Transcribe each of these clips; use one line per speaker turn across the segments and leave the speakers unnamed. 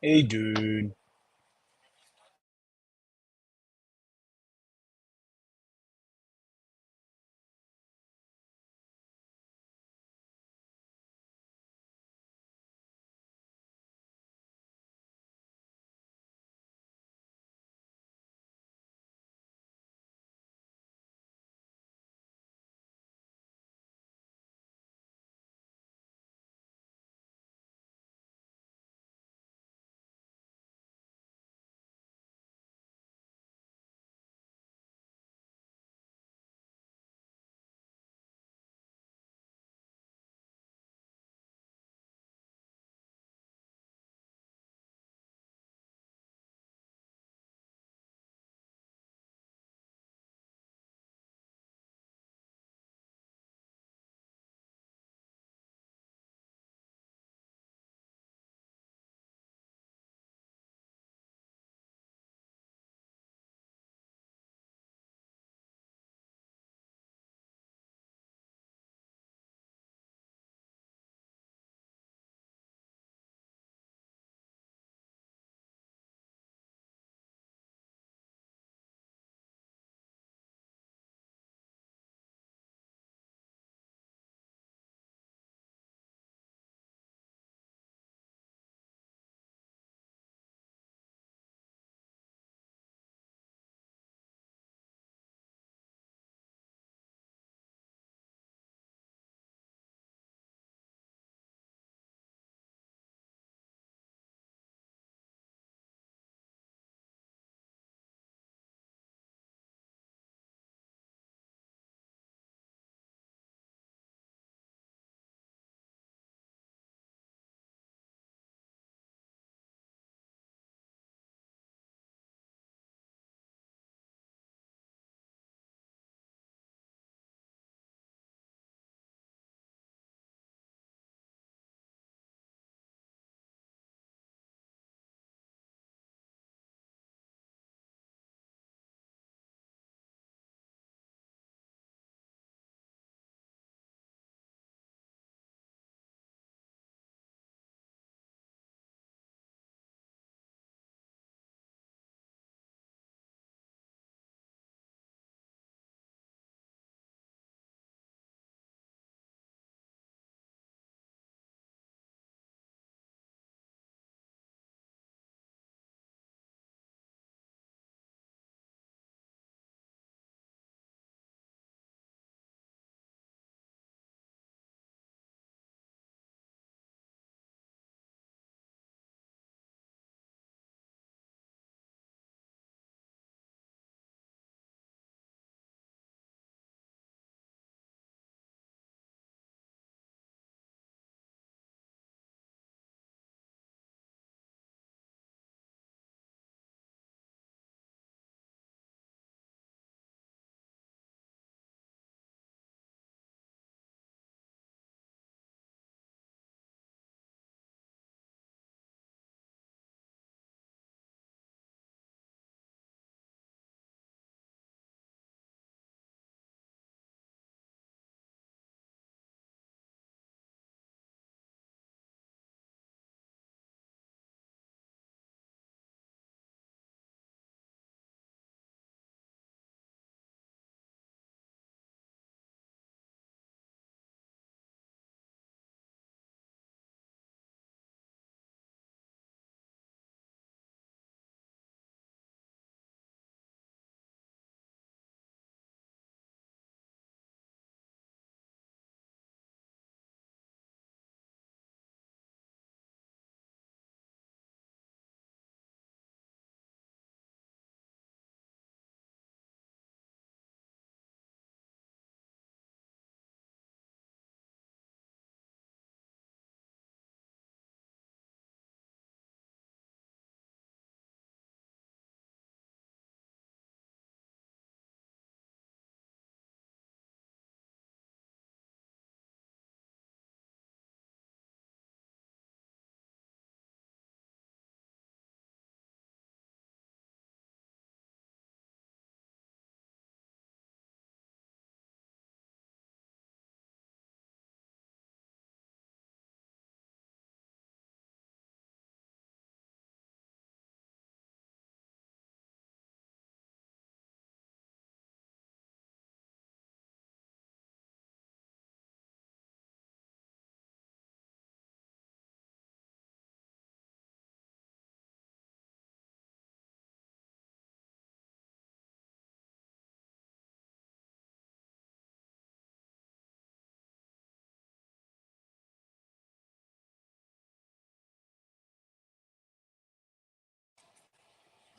Hey, dude.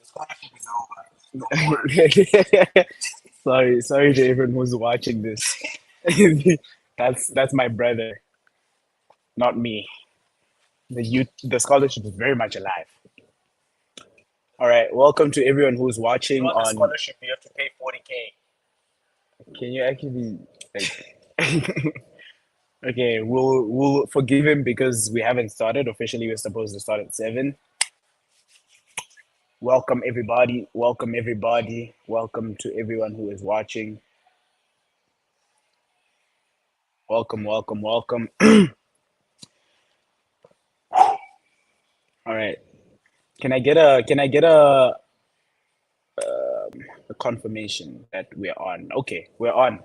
scholarship is over. Don't worry.
Sorry to everyone who's watching this. That's my brother, not me. The scholarship is very much alive. All right, welcome to everyone who's
If you
watching
want the
on.
scholarship, you have to pay 40K.
Can you actually like? Okay, we'll forgive him because we haven't started officially. We're supposed to start at 7. Welcome everybody. Welcome everybody. Welcome to everyone who is watching. Welcome, welcome, welcome. All right. Can I get a confirmation that we're on? Okay, we're on.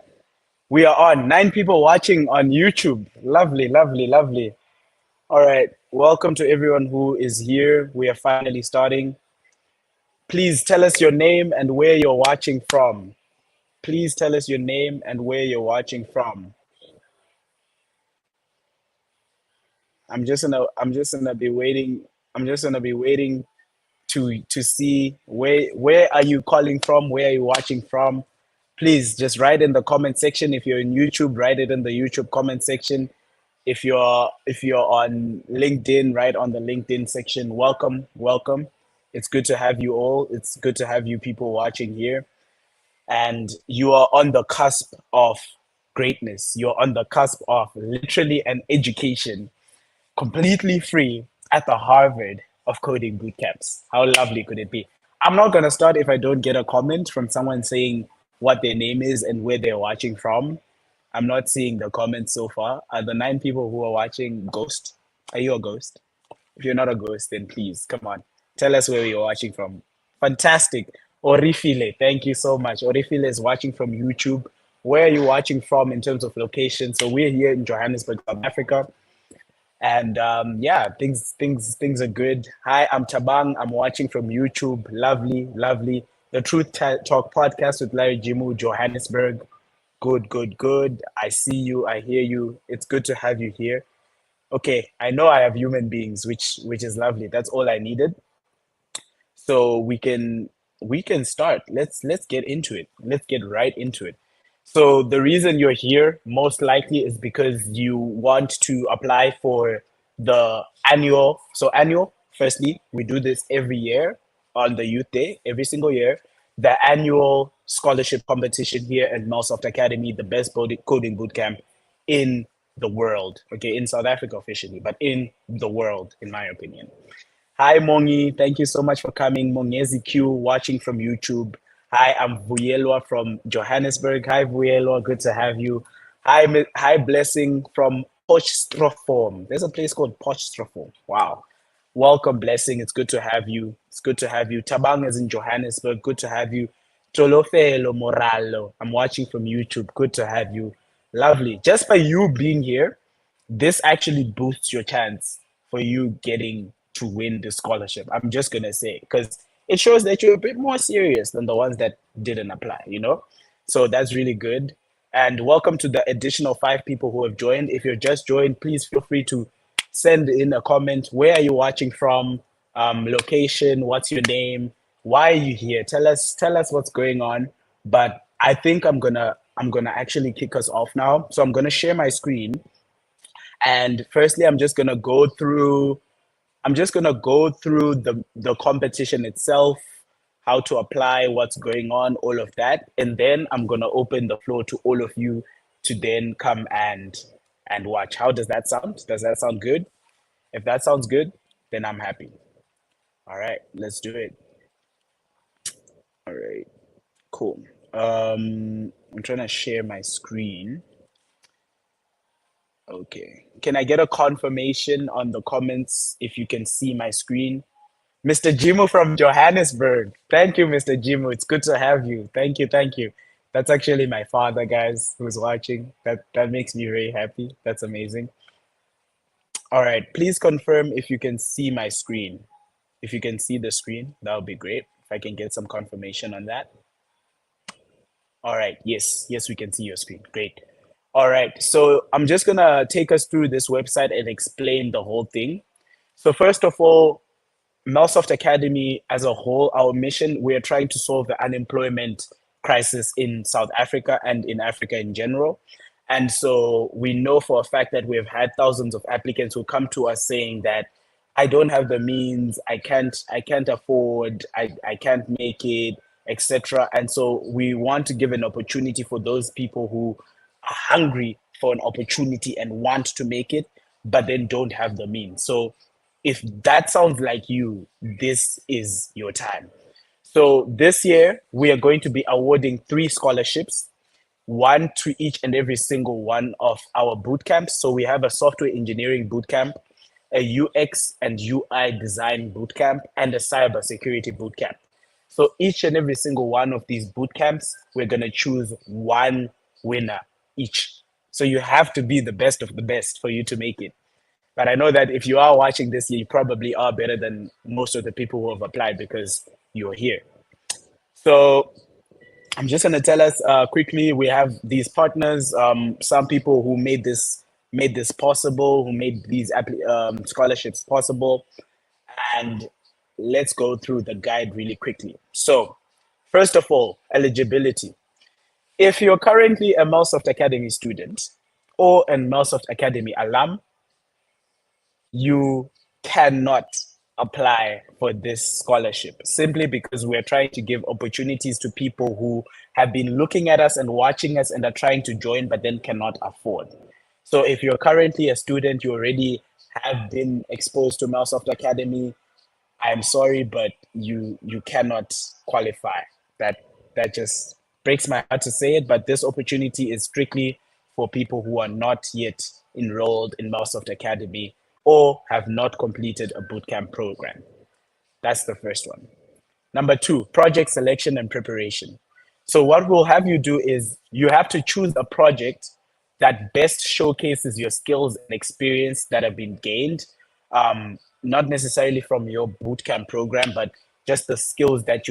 We are on. 9 people watching on YouTube. Lovely, lovely, lovely. All right. Welcome to everyone who is here. We are finally starting. Please tell us your name and where you're watching from. Please tell us your name and where you're watching from. I'm just gonna be waiting. I'm just gonna be waiting to see where are you calling from, where are you watching from. Please just write in the comment section. If you're in YouTube, write it in the YouTube comment section. If you're on LinkedIn, write on the LinkedIn section. Welcome, welcome. It's good to have you all. It's good to have you people watching here. And you are on the cusp of greatness. You're on the cusp of literally an education completely free at the Harvard of coding boot camps. How lovely could it be? I'm not going to start if I don't get a comment from someone saying what their name is and where they're watching from. I'm not seeing the comments so far. Are the 9 people who are watching ghost? Are you a ghost? If you're not a ghost, then please come on. Tell us where you're watching from. Fantastic. Orifile, thank you so much. Orifile is watching from YouTube. Where are you watching from in terms of location? So we're here in Johannesburg, South Africa. And yeah, things are good. Hi, I'm Tabang. I'm watching from YouTube. Lovely, lovely. The Talk podcast with Larry Jimu, Johannesburg. Good, good, good. I see you. I hear you. It's good to have you here. Okay, I know I have human beings, which is lovely. That's all I needed. So we can start. Let's get into it. Let's get right into it. So the reason you're here most likely is because you want to apply for the annual. So annual, firstly, we do this every year on the Youth Day, every single year. The annual scholarship competition here at Melsoft Academy, the best coding bootcamp in the world. Okay, in South Africa officially, but in the world, in my opinion. Hi, Mongi. Thank you so much for coming. Mongezi Q, watching from YouTube. Hi, I'm Vuyelwa from Johannesburg. Hi, Vuyelwa. Good to have you. Hi, Blessing from Potchefstroom. There's a place called Potchefstroom. Wow. Welcome, Blessing. It's good to have you. It's good to have you. Tabang is in Johannesburg. Good to have you. Tolofelo Moralo. I'm watching from YouTube. Good to have you. Lovely. Just by you being here, this actually boosts your chance for you getting to win the scholarship. I'm just gonna say because it shows that you're a bit more serious than the ones that didn't apply. So that's really good. And welcome to the additional 5 people who have joined. If you're just joined, please feel free to send in a comment. Where are you watching from? Location, what's your name? Why are you here? Tell us what's going on. But I think I'm gonna actually kick us off now. So I'm gonna share my screen, and firstly, I'm just gonna go through the competition itself, how to apply, what's going on, all of that, and then I'm gonna open the floor to all of you to then come and watch. How does that sound? Does that sound good? If that sounds good, then I'm happy. All right, let's do it. All right, cool. I'm trying to share my screen. Okay. Can I get a confirmation on the comments if you can see my screen? Mr. Jimu from Johannesburg. Thank you, Mr. Jimu. It's good to have you. Thank you, thank you. That's actually my father, guys, who's watching. That makes me very happy. That's amazing. All right, please confirm if you can see my screen. If you can see the screen, that would be great. If I can get some confirmation on that. All right, yes, yes, we can see your screen. Great. All right, so I'm just gonna take us through this website and explain the whole thing. So first of all, Melsoft Academy as a whole, our mission, we are trying to solve the unemployment crisis in South Africa and in Africa in general. And so we know for a fact that we've had thousands of applicants who come to us saying that I don't have the means, I can't afford, I can't make it, etc. And so we want to give an opportunity for those people who are hungry for an opportunity and want to make it, but then don't have the means. So if that sounds like you, this is your time. So this year, we are going to be awarding 3 scholarships, one to each and every single one of our boot camps. So we have a software engineering boot camp, a UX and UI design boot camp, and a cyber security boot camp. So each and every single one of these boot camps, we're going to choose one winner each. So you have to be the best of the best for you to make it. But I know that if you are watching this, you probably are better than most of the people who have applied because you're here. So I'm just going to tell us quickly. We have these partners. Some people who made this possible, who made these scholarships possible, and let's go through the guide really quickly. So, first of all, eligibility. If you're currently a Melsoft Academy student or a Melsoft Academy alum, you cannot apply for this scholarship simply because we're trying to give opportunities to people who have been looking at us and watching us and are trying to join but then cannot afford. So if you're currently a student, you already have been exposed to Melsoft Academy, I'm sorry, but you cannot qualify. That just breaks my heart to say it, but this opportunity is strictly for people who are not yet enrolled in Melsoft Academy or have not completed a bootcamp program. That's the first one. Number two, project selection and preparation. So what we'll have you do is you have to choose a project that best showcases your skills and experience that have been gained, not necessarily from your bootcamp program, but just the skills that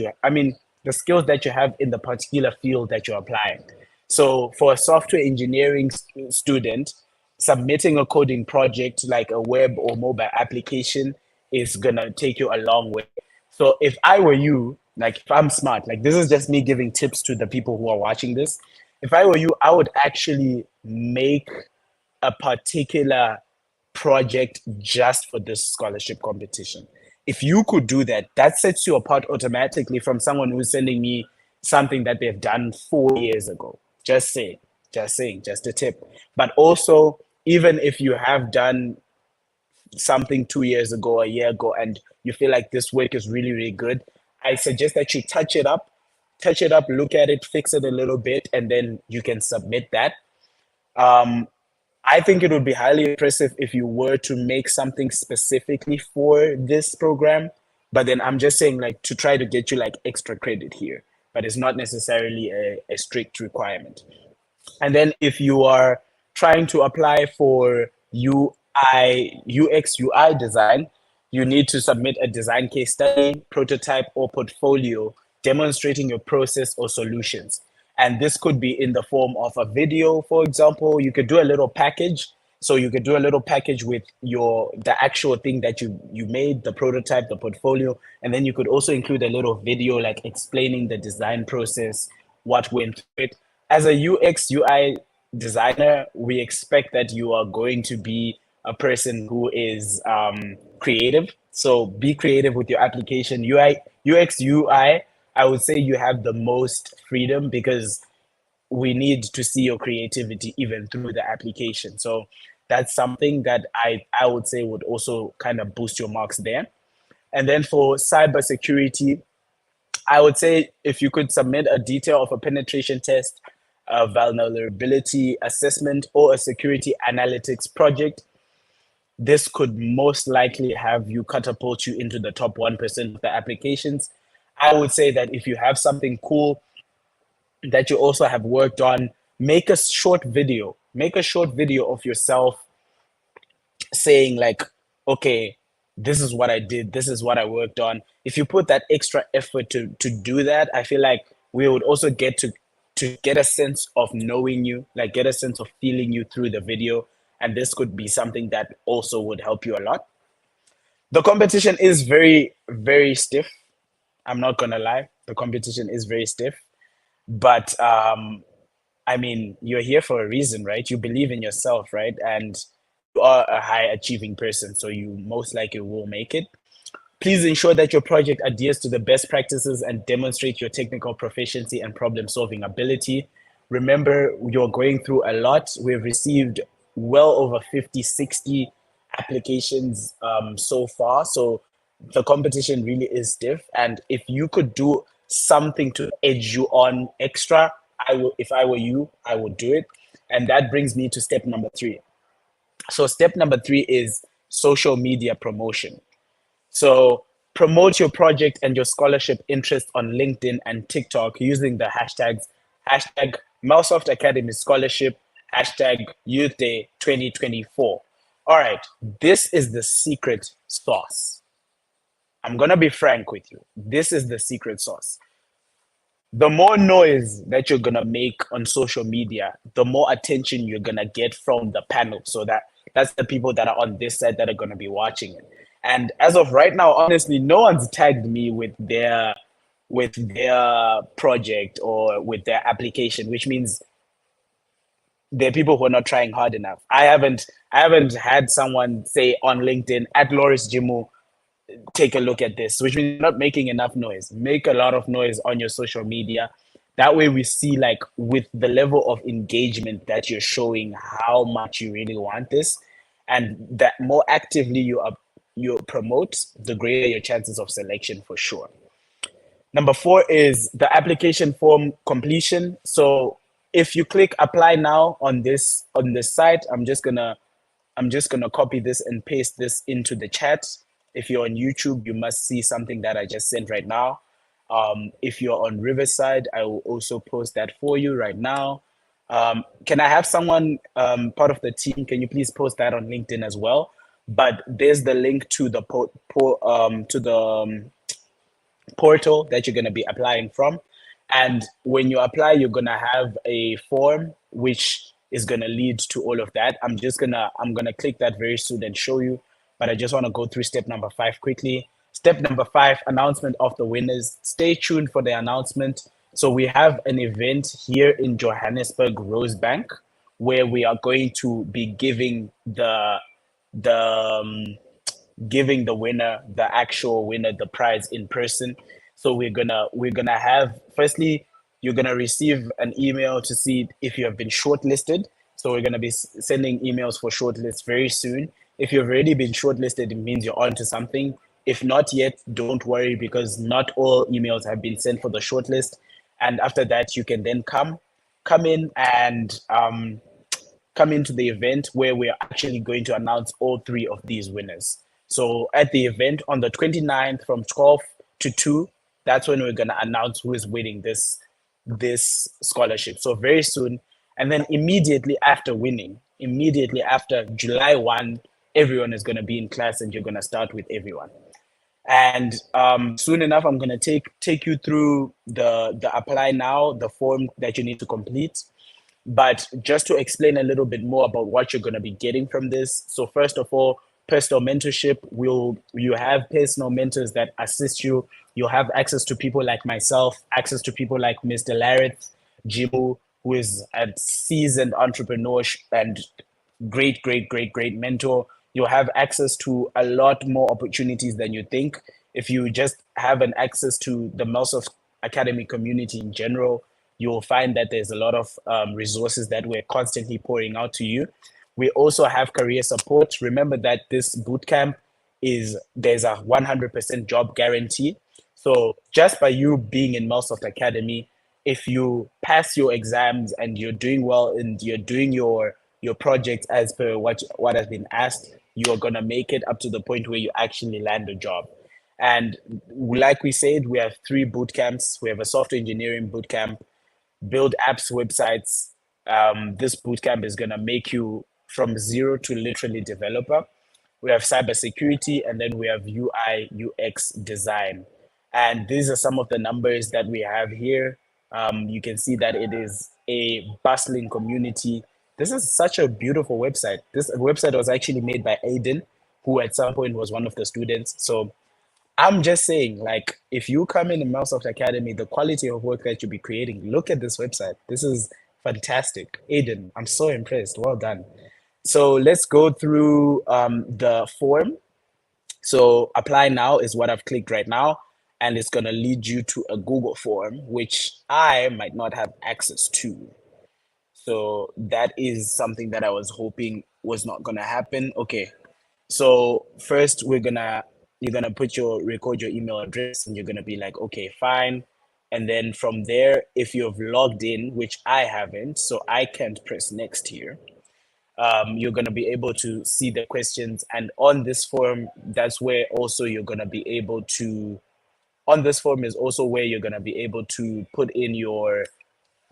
the skills that you have in the particular field that you're applying. So for a software engineering student, submitting a coding project like a web or mobile application is gonna take you a long way. So if I were you, like if I'm smart, like this is just me giving tips to the people who are watching this. If I were you, I would actually make a particular project just for this scholarship competition. If you could do that, that sets you apart automatically from someone who's sending me something that they've done 4 years ago. Just saying, just a tip. But also, even if you have done something 2 years ago, a year ago, and you feel like this work is really, really good, I suggest that you touch it up, look at it, fix it a little bit, and then you can submit that. I think it would be highly impressive if you were to make something specifically for this program. But then I'm just saying, like, to try to get you like extra credit here, but it's not necessarily a strict requirement. And then if you are trying to apply for UX UI design, you need to submit a design case study, prototype, or portfolio demonstrating your process or solutions. And this could be in the form of a video, for example. You could do a little package. So you could do a little package with the actual thing that you made, the prototype, the portfolio, and then you could also include a little video like explaining the design process, what went through it. As a UX/UI designer, we expect that you are going to be a person who is creative. So be creative with your application. UX/UI, I would say you have the most freedom because we need to see your creativity even through the application. So that's something that I would say would also kind of boost your marks there. And then for cybersecurity, I would say if you could submit a detail of a penetration test, a vulnerability assessment, or a security analytics project, this could most likely have you catapult you into the top 1% of the applications. I would say that if you have something cool that you also have worked on, make a short video. Make a short video of yourself saying like, okay, this is what I did, this is what I worked on. If you put that extra effort to do that, I feel like we would also get to get a sense of knowing you, like get a sense of feeling you through the video. And this could be something that also would help you a lot. The competition is very, very stiff. I'm not gonna lie. The competition is very stiff. But I mean, you're here for a reason, right? You believe in yourself, right? And you are a high achieving person, so you most likely will make it. Please ensure that your project adheres to the best practices and demonstrate your technical proficiency and problem solving ability. Remember, you're going through a lot. We've received well over 50, 60 applications so far. So the competition really is stiff. And if you could do something to edge you on extra, I will, if I were you, I would do it. And that brings me to step number three. So, step number three is social media promotion. So promote your project and your scholarship interest on LinkedIn and TikTok using the hashtags hashtag Melsoft Academy Scholarship, hashtag Youth Day 2024. All right, this is the secret sauce. I'm gonna be frank with you. This is the secret sauce. The more noise that you're gonna make on social media, the more attention you're gonna get from the panel. So that's the people that are on this side that are gonna be watching it. And as of right now, honestly, no one's tagged me with their project or with their application, which means they're people who are not trying hard enough. I haven't had someone say on LinkedIn at Laurice Jimu, take a look at this, which means you're not making enough noise. Make a lot of noise on your social media. That way we see like with the level of engagement that you're showing how much you really want this. And that more actively you promote, the greater your chances of selection for sure. Number four is the application form completion. So if you click apply now on this site, I'm just gonna copy this and paste this into the chat. If you're on YouTube, you must see something that I just sent right now. If you're on Riverside, I will also post that for you right now. Can I have someone part of the team? Can you please post that on LinkedIn as well? But there's the link to the to the portal that you're going to be applying from. And when you apply, you're going to have a form which is going to lead to all of that. I'm going to click that very soon and show you, but I just want to go through step number five quickly. Step number five, announcement of the winners. Stay tuned for the announcement. So we have an event here in Johannesburg, Rosebank, where we are going to be the giving the winner, the actual winner, the prize in person. So we're gonna have, firstly, you're gonna receive an email to see if you have been shortlisted. So we're gonna be sending emails for shortlists very soon. If you've already been shortlisted, it means you're on to something. If not yet, don't worry, because not all emails have been sent for the shortlist. And after that, you can then come in and come into the event where we are actually going to announce all three of these winners. So at the event on the 29th from 12 to 2, that's when we're going to announce who is winning this scholarship. So very soon. And then immediately after winning, immediately after July 1, everyone is going to be in class and you're going to start with everyone. And soon enough, I'm going to take you through the apply now, the form that you need to complete. But just to explain a little bit more about what you're going to be getting from this. So first of all, personal mentorship. You have personal mentors that assist you. You'll have access to people like myself, access to people like Mr. Laurice Jimu, who is a seasoned entrepreneur and great mentor. You'll have access to a lot more opportunities than you think. If you just have an access to the Melsoft Academy community in general, you'll find that there's a lot of resources that we're constantly pouring out to you. We also have career support. Remember that this bootcamp there's a 100% job guarantee. So just by you being in Melsoft Academy, if you pass your exams and you're doing well and you're doing your project as per what has been asked, you are gonna make it up to the point where you actually land a job. And like we said, we have three boot camps. We have a software engineering boot camp, build apps, websites. This bootcamp is going to make you from zero to literally developer. We have cybersecurity, and then we have UI, UX design. And these are some of the numbers that we have here. You can see that it is a bustling community. This is such a beautiful website. This website was actually made by Aiden. who at some point was one of the students. So I'm just saying, like, if you come in Melsoft Academy, the quality of work that you'll be creating, look at this website. This is fantastic. Aiden, I'm so impressed. Well done. So let's go through the form. So apply now is what I've clicked right now, and it's going to lead you to a Google form, which I might not have access to. So that is something that I was hoping was not going to happen. Okay. So first you're gonna record your email address, and you're gonna be like, okay, fine. And then from there, if you've logged in, which I haven't, so I can't press next here, you're going to be able to see the questions. And on this form, that's where also you're going to be able to, on this form is also where you're going to be able to put in your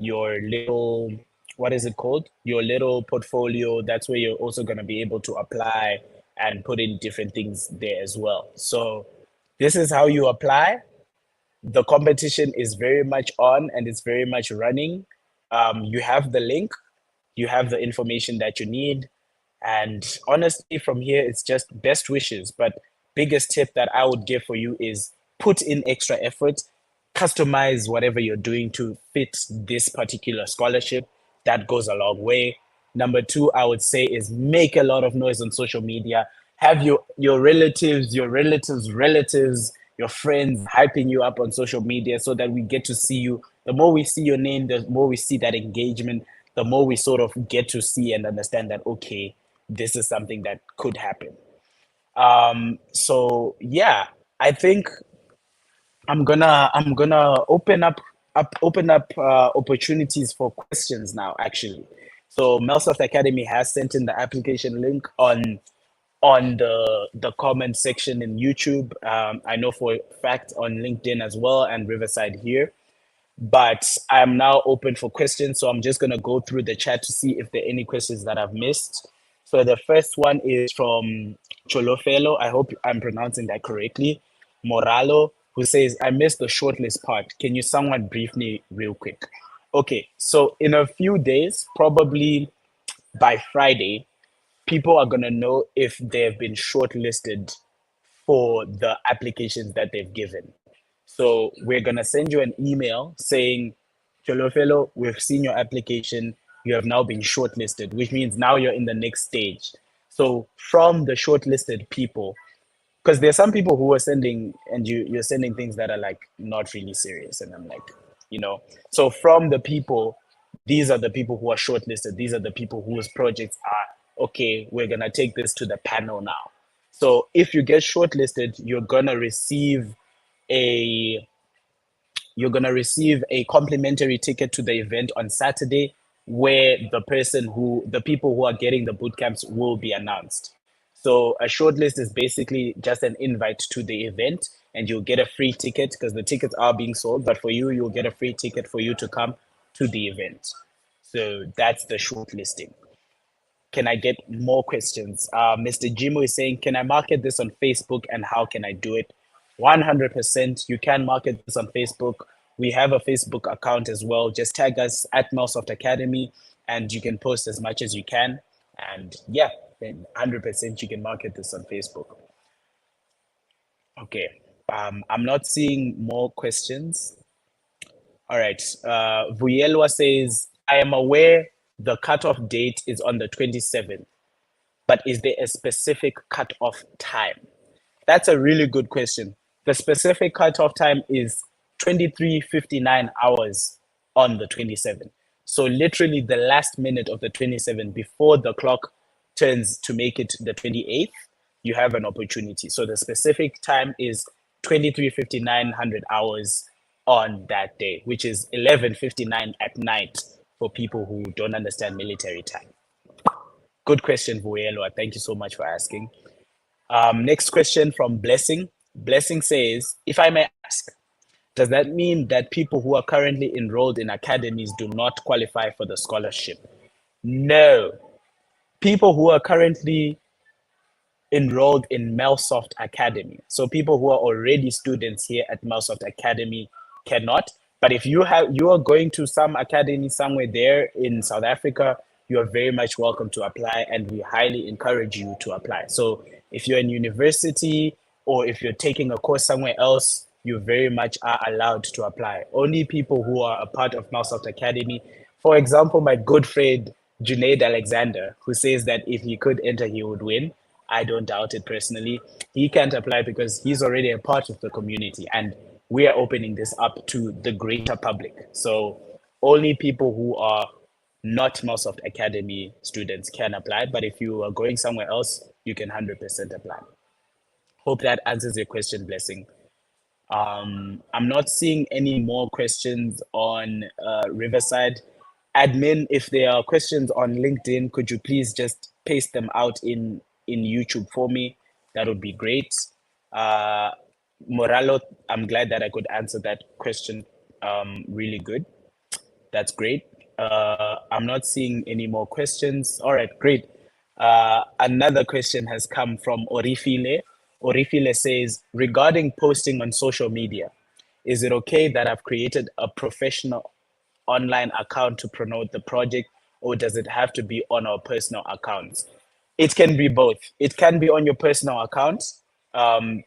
little, what is it called? Your little portfolio. That's where you're also going to be able to apply and put in different things there as well. So this is how you apply. The competition is very much on and it's very much running. You have the link, you have the information that you need. And honestly, from here, it's just best wishes. But biggest tip that I would give for you is put in extra effort, customize whatever you're doing to fit this particular scholarship. That goes a long way. Number two, I would say, is make a lot of noise on social media. Have your relatives, your friends hyping you up on social media so that we get to see you. The more we see your name, the more we see that engagement, the more we sort of get to see and understand that, okay, this is something that could happen. So yeah, I think I'm gonna open up opportunities for questions now, actually. So Melsoft Academy has sent in the application link on the comment section in YouTube. I know for a fact on LinkedIn as well, and Riverside here. But I'm now open for questions. So I'm just going to go through the chat to see if there are any questions that I've missed. So the first one is from Cholofelo. I hope I'm pronouncing that correctly. Moralo, who says, I missed the shortlist part. Can you someone brief me real quick? Okay, so in a few days, probably by Friday, people are going to know if they've been shortlisted for the applications that they've given. So we're gonna send you an email saying, Cholofelo, we've seen your application. You have now been shortlisted, which means now you're in the next stage. So from the shortlisted people, because there's some people who are sending, and you're sending things that are like not really serious, and I'm like, you know. So from the people, these are the people who are shortlisted. These are the people whose projects are okay. We're gonna take this to the panel now. So if you get shortlisted, a you're gonna receive a complimentary ticket to the event on Saturday, where the people who are getting the boot camps will be announced. So a shortlist is basically just an invite to the event, and you'll get a free ticket because the tickets are being sold. But for you, you'll get a free ticket for you to come to the event. So that's the shortlisting. Can I get more questions? Mr. Jimu is saying, can I market this on Facebook and how can I do it? 100%. You can market this on Facebook. We have a Facebook account as well. Just tag us at Melsoft Academy and you can post as much as you can. And yeah, then 100% you can market this on Facebook. Okay. I'm not seeing more questions. All right. Vuyelwa says, I am aware the cutoff date is on the 27th, but is there a specific cutoff time? That's a really good question. The specific cutoff time is 23:59 hours on the 27th. So literally the last minute of the 27th before the clock turns to make it the 28th, you have an opportunity. So the specific time is 23:59 hours on that day, which is 11:59 at night for people who don't understand military time. Good question, Vuelwa. Thank you so much for asking. Next question from Blessing. Blessing says, if I may ask, does that mean that people who are currently enrolled in academies do not qualify for the scholarship? No. People who are currently enrolled in Melsoft Academy, so people who are already students here at Melsoft Academy cannot. But if you are going to some academy somewhere there in South Africa, you are very much welcome to apply, and we highly encourage you to apply. So If you're in university or if you're taking a course somewhere else, you very much are allowed to apply. Only people who are a part of Melsoft Academy, for example, my good friend Junaid Alexander, who says that if he could enter, he would win. I don't doubt it personally. He can't apply because he's already a part of the community, and we are opening this up to the greater public. So only people who are not Microsoft Academy students can apply, but if you are going somewhere else, you can 100% apply. Hope that answers your question, Blessing. I'm not seeing any more questions on Riverside. Admin, if there are questions on LinkedIn, could you please just paste them out in YouTube for me? That would be great. Uh, Moralo, I'm glad that I could answer that question really good. That's great. I'm not seeing any more questions. All right, great. Another question has come from Orifile. Orifile says, regarding posting on social media, is it okay that I've created a professional online account to promote the project, or does it have to be on our personal accounts? It can be both. It can be on your personal account. Um,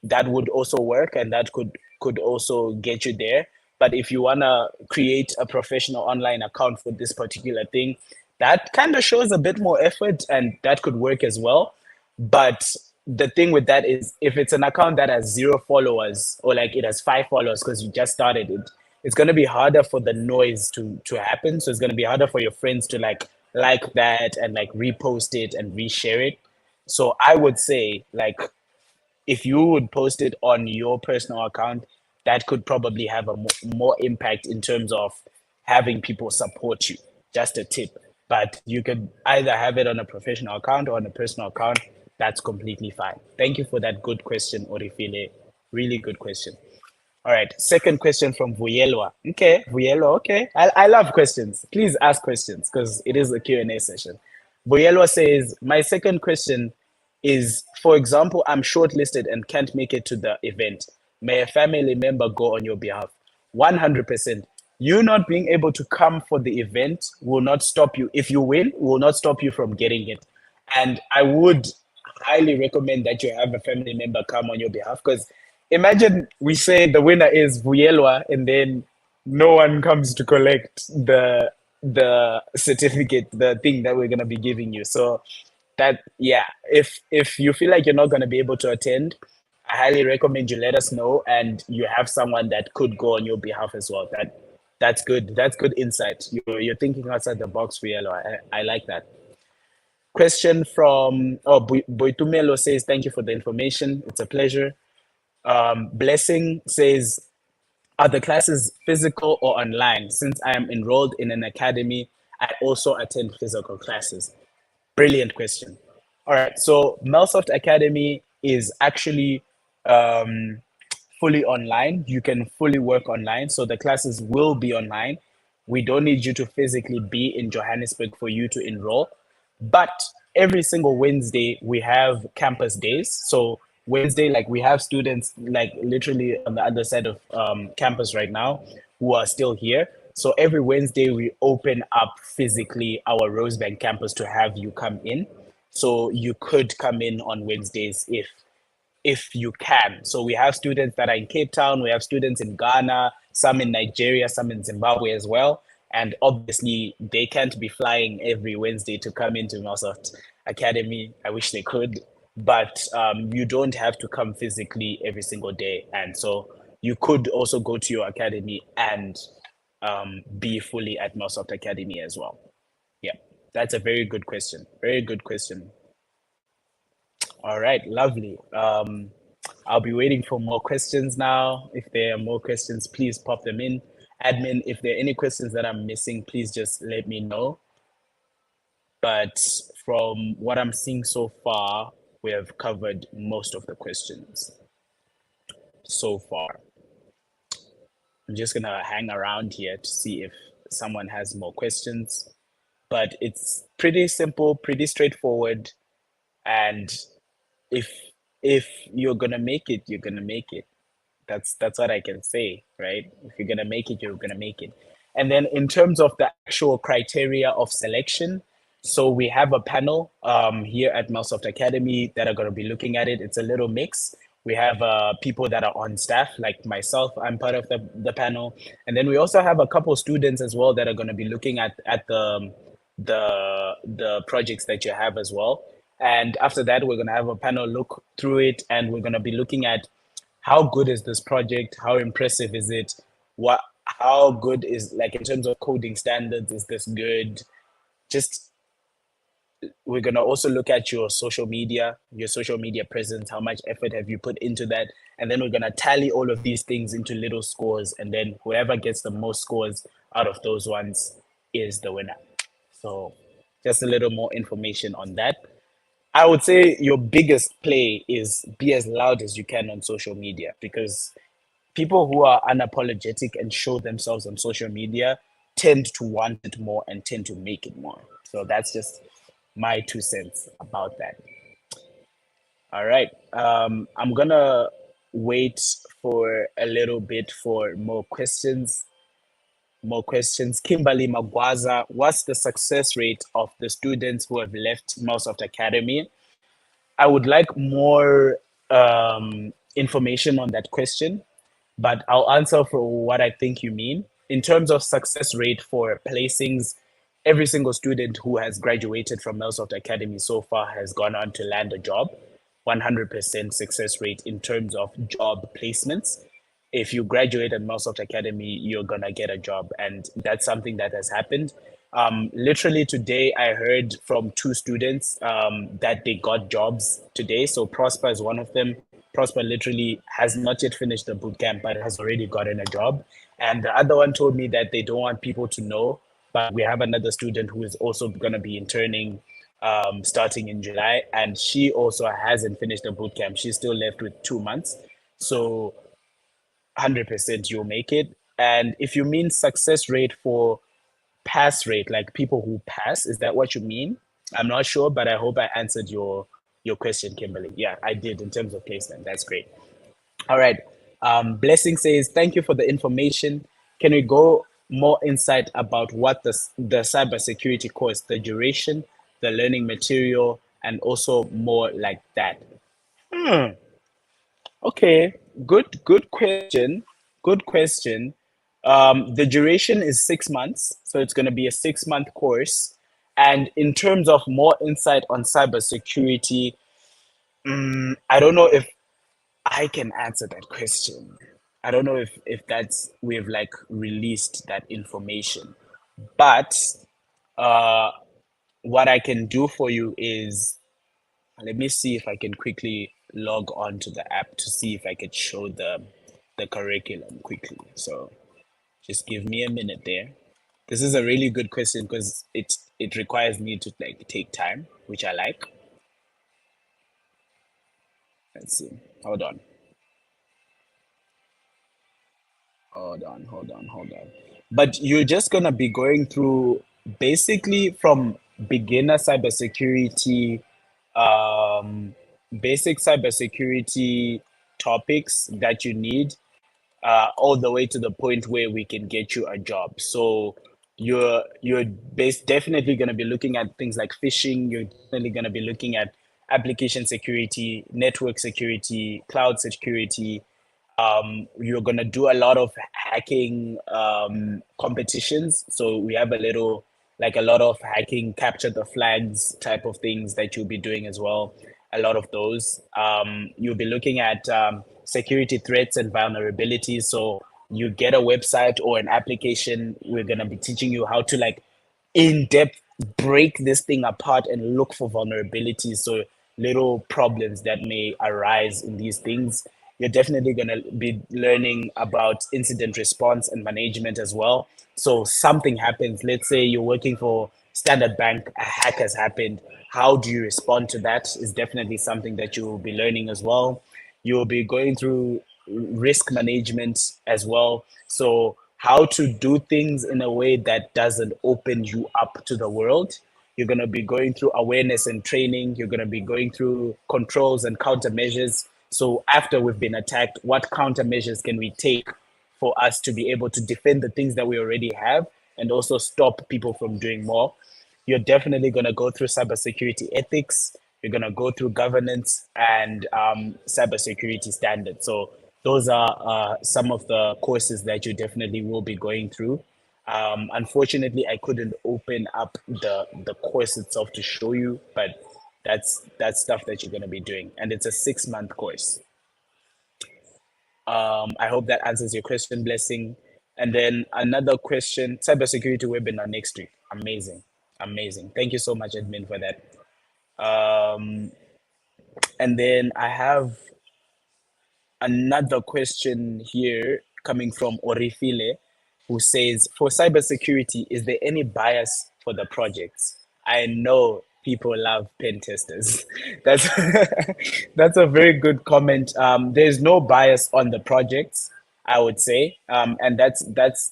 that would also work, and that could also get you there. But if you want to create a professional online account for this particular thing, that kind of shows a bit more effort, and that could work as well. But the thing with that is, if it's an account that has 0 followers, or like it has 5 followers because you just started it, it's going to be harder for the noise to happen. So it's going to be harder for your friends to like that and like repost it and reshare it. So I would say, like, if you would post it on your personal account, that could probably have a more impact in terms of having people support you. Just a tip. But you could either have it on a professional account or on a personal account. That's completely fine. Thank you for that good question, Orifile. Really good question. All right. Second question from Vuyelwa. Okay, Vuyelwa. Okay. I love questions. Please ask questions because it is a Q&A session. Vuyelwa says, my second question is, for example, I'm shortlisted and can't make it to the event. May a family member go on your behalf? 100%. You not being able to come for the event will not stop you. If you win, will not stop you from getting it. And I would highly recommend that you have a family member come on your behalf, because imagine we say the winner is Vuyelwa and then no one comes to collect the certificate, the thing that we're gonna be giving you. So that, yeah, if you feel like you're not gonna be able to attend, I highly recommend you let us know, and you have someone that could go on your behalf as well. That's good. That's good insight. You're thinking outside the box, Vuyelwa. I like that. Question from Boitumelo says, thank you for the information. It's a pleasure. Blessing says, are the classes physical or online? Since I am enrolled in an academy, I also attend physical classes. Brilliant question. All right, so Melsoft Academy is actually fully online. You can fully work online. So the classes will be online. We don't need you to physically be in Johannesburg for you to enroll. But every single Wednesday, we have campus days. So Wednesday, like, we have students like literally on the other side of campus right now who are still here. So every Wednesday, we open up physically our Rosebank campus to have you come in. So you could come in on Wednesdays if you can. So we have students that are in Cape Town, we have students in Ghana, some in Nigeria, some in Zimbabwe as well. And obviously, they can't be flying every Wednesday to come into Microsoft Academy. I wish they could, but you don't have to come physically every single day. And so you could also go to your academy and be fully at Microsoft Academy as well. Yeah, that's a very good question. Very good question. All right, lovely. I'll be waiting for more questions now. If there are more questions, please pop them in. Admin, if there are any questions that I'm missing, please just let me know. But from what I'm seeing so far, we have covered most of the questions so far. I'm just gonna hang around here to see if someone has more questions. But it's pretty simple, pretty straightforward, and if if you're gonna make it, you're gonna make it. That's what I can say, right? If you're gonna make it, you're gonna make it. And then in terms of the actual criteria of selection, So we have a panel here at Melsoft Academy that are going to be looking at it. It's a little mix. We have people that are on staff, like myself. I'm part of the panel, and then we also have a couple students as well that are going to be looking at the projects that you have as well. And after that, we're going to have a panel look through it, and we're going to be looking at how good is this project, how impressive is it, what how good is, like, in terms of coding standards, is this good? Just, we're going to also look at your social media presence, how much effort have you put into that, and then we're going to tally all of these things into little scores, and then whoever gets the most scores out of those ones is the winner. So just a little more information on that. I would say your biggest play is be as loud as you can on social media, because people who are unapologetic and show themselves on social media tend to want it more and tend to make it more. So that's just my 2 cents about that. All right. I'm gonna wait for a little bit for more questions. More questions. Kimberly Magwaza, what's the success rate of the students who have left Microsoft Academy? I would like more information on that question, but I'll answer for what I think you mean. In terms of success rate for placings, every single student who has graduated from Melsoft Academy so far has gone on to land a job. 100% success rate in terms of job placements. If you graduate at Melsoft Academy, you're gonna get a job, and that's something that has happened. Literally today, I heard from two students that they got jobs today. So Prosper is one of them. Prosper literally has not yet finished the boot camp, but has already gotten a job. And the other one told me that they don't want people to know, but we have another student who is also going to be interning starting in July, and she also hasn't finished the boot camp. She's still left with 2 months. So 100% you'll make it. And if you mean success rate for pass rate, like people who pass, is that what you mean? I'm not sure, but I hope I answered your question, Kimberly. Yeah, I did, in terms of placement. That's great. All right. Blessing says, thank you for the information. Can we go more insight about what the cybersecurity course, the duration, the learning material, and also more like that? Hmm. Okay, good question. Good question. The duration is 6 months, so it's going to be a 6 month course. And in terms of more insight on cybersecurity, I don't know if I can answer that question. I don't know if that's we've like released that information, but uh, what I can do for you is, let me see if I can quickly log on to the app to see if I could show the curriculum quickly. So just give me a minute there. This is a really good question because it requires me to like take time, which I like. Let's see. Hold on. Hold on. But you're just gonna be going through basically from beginner cybersecurity, um, basic cybersecurity topics that you need, all the way to the point where we can get you a job. So you're definitely going to be looking at things like phishing. You're definitely going to be looking at application security, network security, cloud security. You're going to do a lot of hacking competitions. So we have a lot of hacking, capture the flags type of things that you'll be doing as well. A lot of those. You'll be looking at security threats and vulnerabilities. So you get a website or an application, we're going to be teaching you how to like in depth break this thing apart and look for vulnerabilities. So little problems that may arise in these things. You're definitely going to be learning about incident response and management as well. So something happens. Let's say you're working for Standard Bank, a hack has happened. How do you respond to that? Is definitely something that you will be learning as well. You'll be going through risk management as well. So, how to do things in a way that doesn't open you up to the world. You're going to be going through awareness and training. You're going to be going through controls and countermeasures. So, after we've been attacked, what countermeasures can we take for us to be able to defend the things that we already have and also stop people from doing more? you're definitely going to go through cybersecurity ethics. You're going to go through governance and cybersecurity standards. So those are some of the courses that you definitely will be going through. Unfortunately, I couldn't open up the course itself to show you, but that's stuff that you're going to be doing, and it's a 6 month course. I hope that answers your question, Blessing. And then another question, cybersecurity webinar next week. Amazing, amazing. Thank you so much, admin, for that. And then I have another question here coming from Orifile, who says, for cybersecurity, is there any bias for the projects? I know people love pen testers. That's that's a very good comment. There's no bias on the projects, I would say, and that's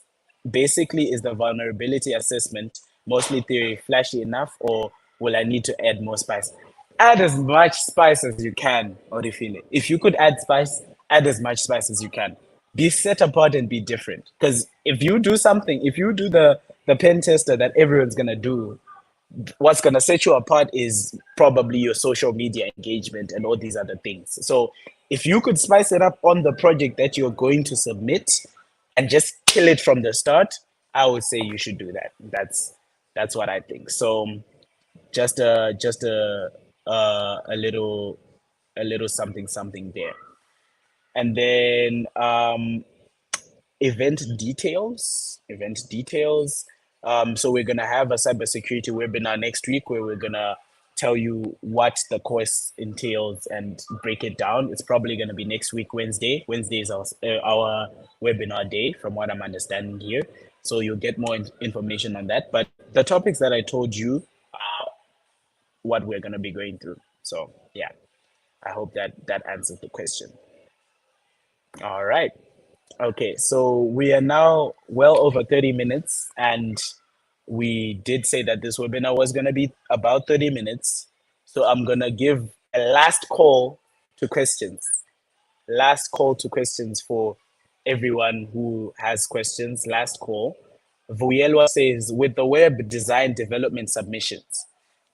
basically is the vulnerability assessment mostly theory flashy enough, or will I need to add more spice? Add as much spice as you can, Orifile. If you could add spice, add as much spice as you can. Be set apart and be different. Because if you do something, if you do the pen tester that everyone's gonna do, what's going to set you apart is probably your social media engagement and all these other things. So if you could spice it up on the project that you're going to submit and just kill it from the start, I would say you should do that. That's what I think. So just a little something something there. And then event details. So we're gonna have a cybersecurity webinar next week where we're gonna tell you what the course entails and break it down. It's probably gonna be next week, Wednesday. Wednesday is our webinar day, from what I'm understanding here. So you'll get more information on that. But the topics that I told you, what we're gonna be going through. So yeah, I hope that answers the question. All right. Okay, so we are now well over 30 minutes, and we did say that this webinar was going to be about 30 minutes. So I'm going to give a last call to questions. Last call to questions for everyone who has questions. Last call. Vuyelwa says, with the web design development submissions,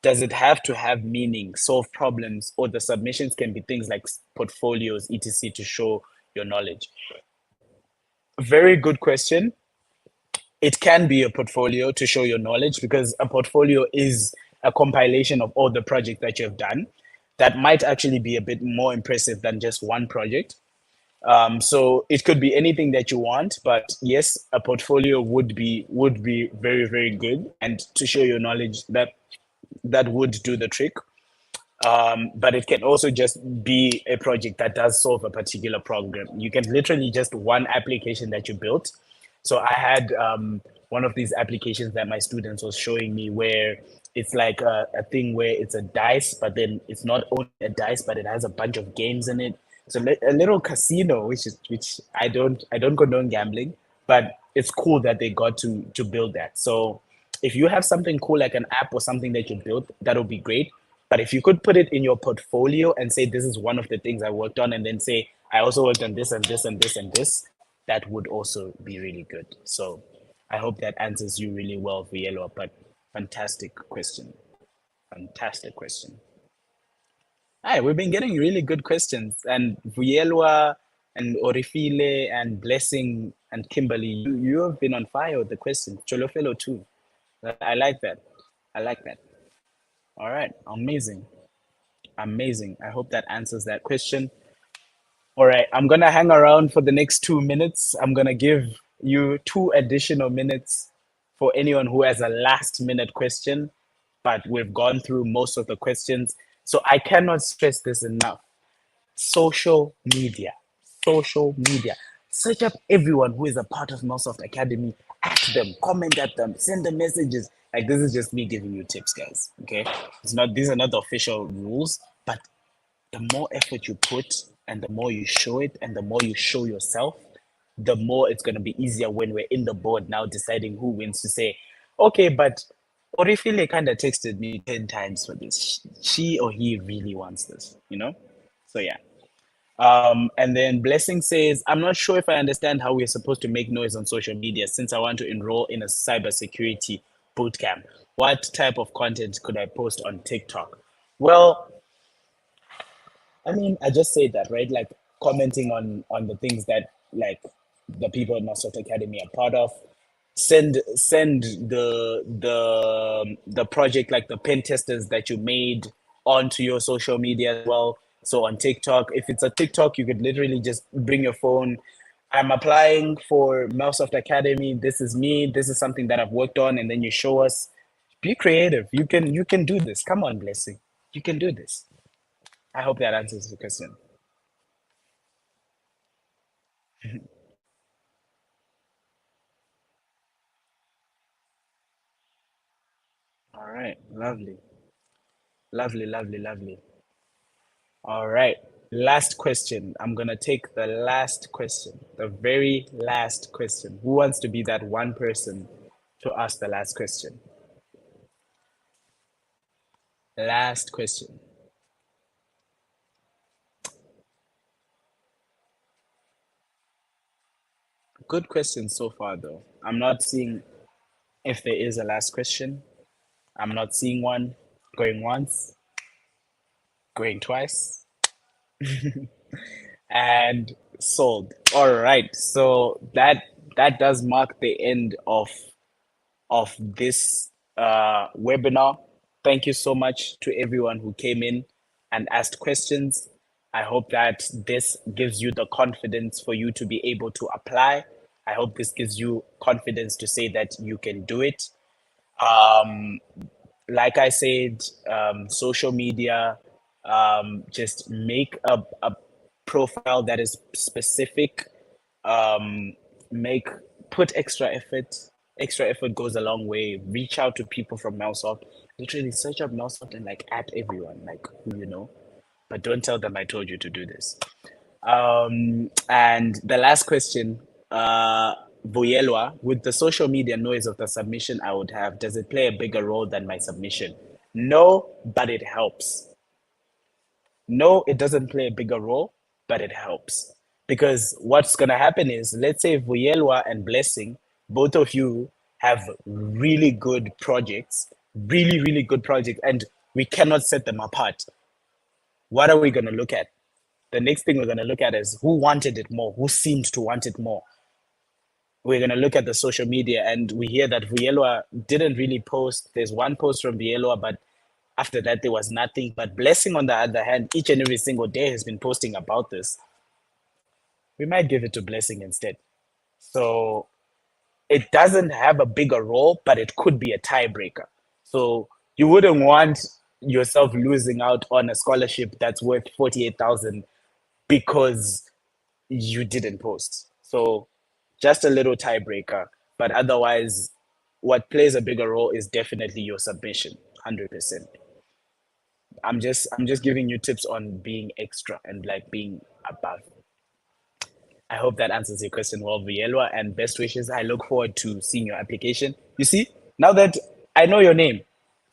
does it have to have meaning, solve problems, or the submissions can be things like portfolios, etc., to show your knowledge? Very good question. It can be a portfolio to show your knowledge, because a portfolio is a compilation of all the projects that you've done. That might actually be a bit more impressive than just one project. So it could be anything that you want, but yes, a portfolio would be very, very good, and to show your knowledge, that would do the trick. But it can also just be a project that does solve a particular problem. You can literally just one application that you built. So I had one of these applications that my students was showing me, where it's like a thing where it's a dice, but then it's not only a dice, but it has a bunch of games in it. So a little casino, which I don't condone gambling, but it's cool that they got to build that. So if you have something cool like an app or something that you built, that'll be great. But if you could put it in your portfolio and say, this is one of the things I worked on, and then say, I also worked on this and this and this and this, that would also be really good. So I hope that answers you really well, Vielo. But fantastic question. Fantastic question. Hi, we've been getting really good questions. And Vuyelwa and Orifile and Blessing and Kimberly, you have been on fire with the questions. Cholofelo too. I like that. I like that. All right. Amazing. Amazing. I hope that answers that question. All right. I'm going to hang around for the next 2 minutes. I'm going to give you 2 additional minutes for anyone who has a last minute question, but we've gone through most of the questions. So I cannot stress this enough. Social media. Social media. Search up everyone who is a part of Melsoft Academy. Ask them, comment at them, send them messages. Like, this is just me giving you tips, guys. Okay, it's not. These are not the official rules, but the more effort you put, and the more you show it, and the more you show yourself, the more it's going to be easier when we're in the board now deciding who wins, to say, okay, but Orifile kind of texted me 10 times for this. She or he really wants this, you know? So, yeah. And then Blessing says, I'm not sure if I understand how we're supposed to make noise on social media since I want to enroll in a cybersecurity bootcamp. What type of content could I post on TikTok? Well, I mean, I just say that, right? Like commenting on the things that like the people in Melsoft Academy are part of. Send the project, like the pen testers that you made, onto your social media as well. So on TikTok, if it's a TikTok, you could literally just bring your phone. I'm applying for Melsoft Academy. This is me. This is something that I've worked on, and then you show us. Be creative. You can do this. Come on, Blessing. You can do this. I hope that answers the question. All right, lovely, lovely, lovely, lovely. All right, last question. I'm gonna take the last question, the very last question. Who wants to be that one person to ask the last question? Last question. Good question so far, though. I'm not seeing if there is a last question. I'm not seeing one. Going once, going twice, and sold. All right, so that does mark the end of this webinar. Thank you so much to everyone who came in and asked questions. I hope that this gives you the confidence for you to be able to apply. I hope this gives you confidence to say that you can do it. Um, like I said, social media, just make a profile that is specific. Um, make put extra effort. Extra effort goes a long way. Reach out to people from Melsoft. Literally search up Melsoft and like add everyone, like who you know. But don't tell them I told you to do this. And the last question, Vuyelwa, with the social media noise of the submission I would have, does it play a bigger role than my submission? No, but it helps. No, it doesn't play a bigger role, but it helps. Because what's going to happen is, let's say Vuyelwa and Blessing, both of you have really good projects, really, really good projects, and we cannot set them apart. What are we going to look at? The next thing we're going to look at is who wanted it more, who seemed to want it more. We're going to look at the social media, and we hear that Vuyelwa didn't really post. There's one post from Vuyelwa, but after that, there was nothing. But Blessing, on the other hand, each and every single day has been posting about this. We might give it to Blessing instead. So it doesn't have a bigger role, but it could be a tiebreaker. So you wouldn't want yourself losing out on a scholarship that's worth 48,000 because you didn't post. So just a little tiebreaker. But otherwise, what plays a bigger role is definitely your submission, 100%. I'm just giving you tips on being extra and like being above. I hope that answers your question well, Vielwa, and best wishes. I look forward to seeing your application. You see, now that I know your name,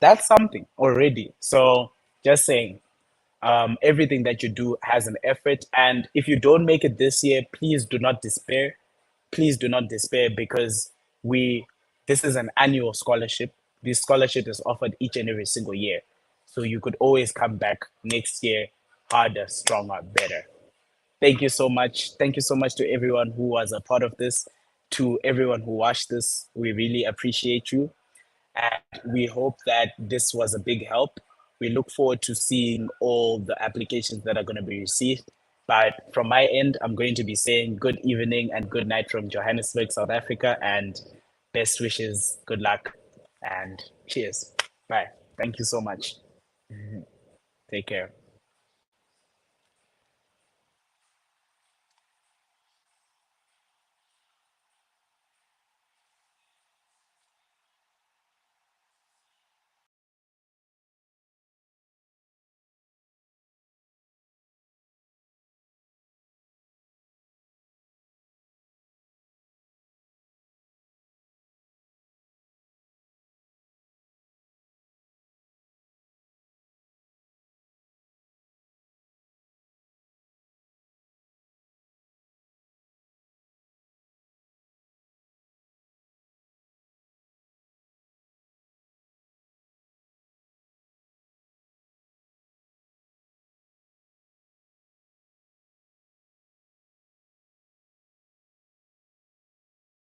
that's something already. So just saying, everything that you do has an effort. And if you don't make it this year, please do not despair. Please do not despair because we this is an annual scholarship. This scholarship is offered each and every single year. So you could always come back next year harder, stronger, better. Thank you so much. Thank you so much to everyone who was a part of this, to everyone who watched this. We really appreciate you. And we hope that this was a big help. We look forward to seeing all the applications that are going to be received. But from my end, I'm going to be saying good evening and good night from Johannesburg, South Africa, and best wishes, good luck, and cheers. Bye. Thank you so much. Take care.